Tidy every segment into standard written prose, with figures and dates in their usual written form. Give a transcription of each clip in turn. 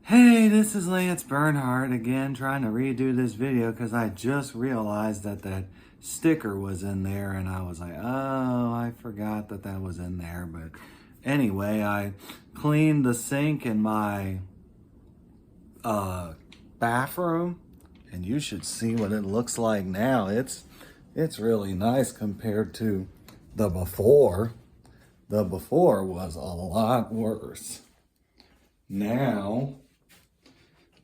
Hey, this is Lance Bernhardt again, trying to redo this video because I just realized that sticker was in there and I was like, oh, I forgot that was in there. But anyway, I cleaned the sink in my bathroom and you should see what it looks like now. It's really nice compared to the before. The before was a lot worse. Now,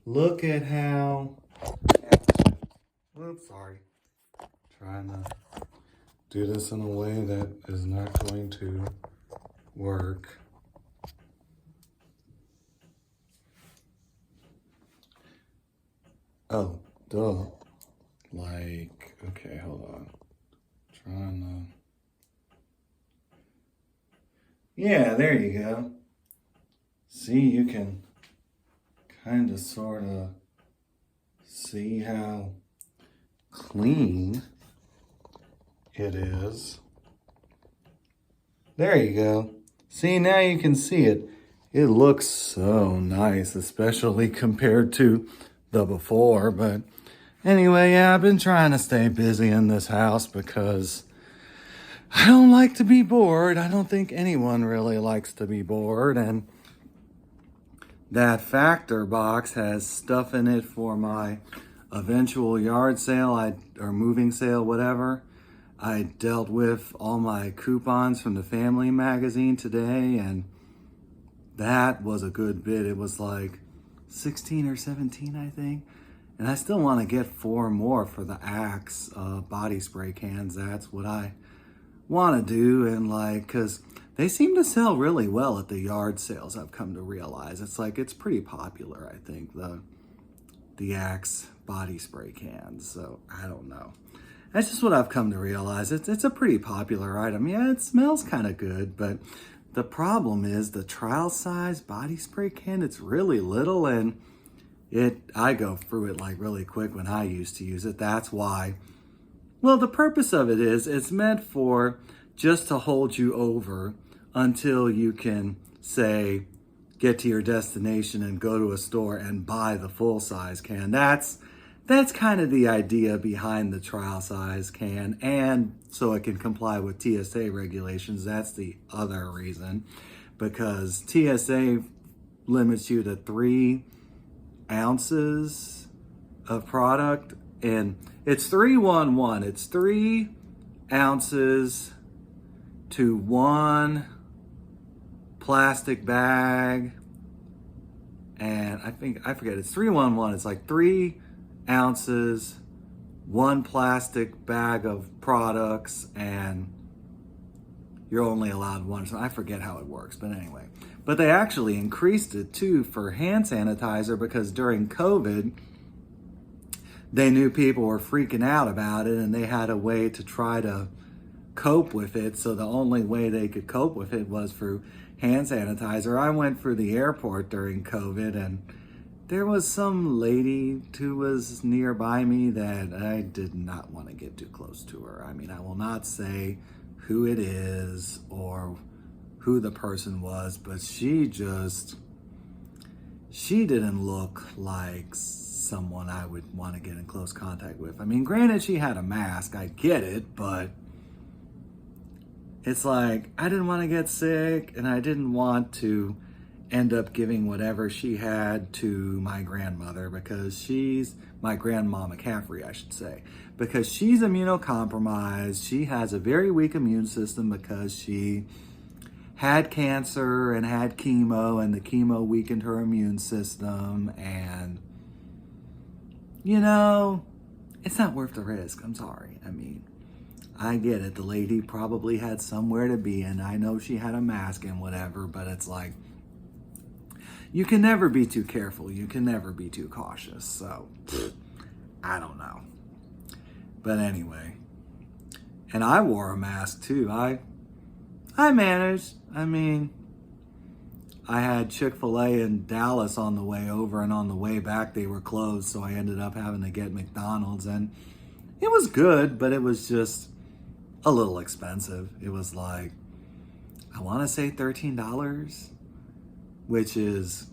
look at how, oops, sorry. Trying to do this in a way that is not going to work. Oh, duh. Like, okay, hold on. Trying to, yeah, there you go. See, you can kind of sort of see how clean it is. There you go. See, now you can see it. It looks so nice, especially compared to the before. But anyway, yeah, I've been trying to stay busy in this house because I don't like to be bored. I don't think anyone really likes to be bored. And that Factor box has stuff in it for my eventual yard sale or moving sale, whatever. I dealt with all my coupons from the family magazine today, and that was a good bit. It was like 16 or 17, I think. And I still want to get 4 more for the Axe body spray cans. That's what I want to do. And like, because they seem to sell really well at the yard sales, I've come to realize. It's like, it's pretty popular, I think, the Axe body spray cans. So I don't know. That's just what I've come to realize. It's a pretty popular item. Yeah, it smells kind of good, but the problem is the trial size body spray can, it's really little, and I go through it like really quick when I used to use it. That's why. Well, the purpose of it is it's meant for just to hold you over until you can, say, get to your destination and go to a store and buy the full size can. That's kind of the idea behind the trial size can, and so it can comply with TSA regulations. That's the other reason, because TSA limits you to 3 ounces of product, and it's 3-1-1. It's 3 ounces to 1 plastic bag, and I forget, it's 3-1-1. It's like 3 ounces, 1 plastic bag of products, and you're only allowed 1. So I forget how it works, but anyway. But they actually increased it too for hand sanitizer because during COVID, they knew people were freaking out about it and they had a way to try to cope with it. So the only way they could cope with it was through hand sanitizer. I went through the airport during COVID, and there was some lady who was nearby me that I did not want to get too close to her. I mean, I will not say who it is or who the person was, but she didn't look like someone I would want to get in close contact with. I mean, granted, she had a mask, I get it, but it's like, I didn't want to get sick, and I didn't want to end up giving whatever she had to my grandmother, because she's my grandma McCaffrey, I should say, because she's immunocompromised. She has a very weak immune system because she had cancer and had chemo, and the chemo weakened her immune system. And it's not worth the risk. I'm sorry. I mean, I get it. The lady probably had somewhere to be, and I know she had a mask and whatever, but it's like, you can never be too careful. You can never be too cautious. So, I don't know. But anyway, and I wore a mask too. I managed. I mean, I had Chick-fil-A in Dallas on the way over, and on the way back they were closed, so I ended up having to get McDonald's, and it was good, but it was just a little expensive. It was like, I want to say $13, which is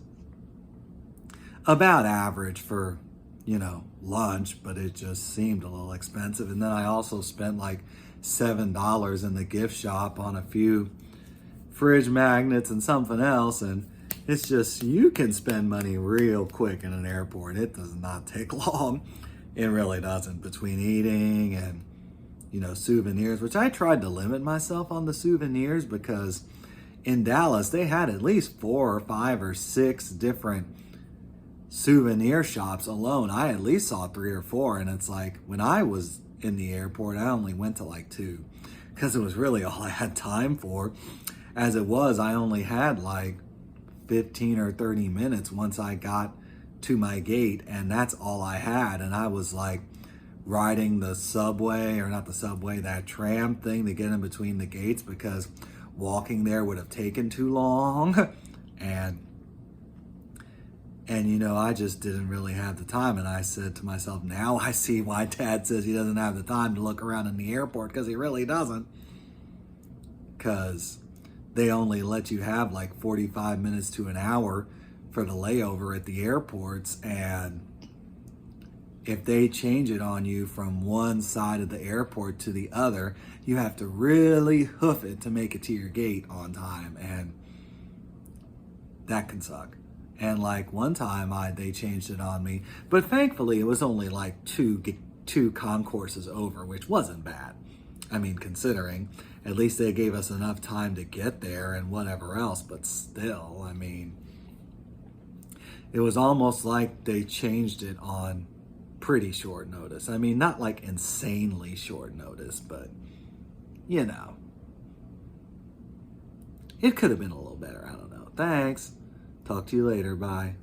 about average for, lunch, but it just seemed a little expensive. And then I also spent like $7 in the gift shop on a few fridge magnets and something else. And it's just, you can spend money real quick in an airport. It does not take long. It really doesn't, between eating and, souvenirs, which I tried to limit myself on the souvenirs because in Dallas, they had at least 4 or 5 or 6 different souvenir shops alone. I at least saw 3 or 4. And it's like, when I was in the airport, I only went to like 2 because it was really all I had time for. As it was, I only had like 15 or 30 minutes once I got to my gate, and that's all I had. And I was like riding the subway, or not the subway, that tram thing to get in between the gates because walking there would have taken too long. and I just didn't really have the time. And I said to myself, now I see why Dad says he doesn't have the time to look around in the airport, because he really doesn't. Because they only let you have like 45 minutes to an hour for the layover at the airports. And if they change it on you from one side of the airport to the other, you have to really hoof it to make it to your gate on time. And that can suck. And like one time they changed it on me, but thankfully it was only like two concourses over, which wasn't bad. I mean, considering at least they gave us enough time to get there and whatever else, but still, I mean, it was almost like they changed it on pretty short notice. I mean, not like insanely short notice, but it could have been a little better. I don't know. Thanks. Talk to you later. Bye.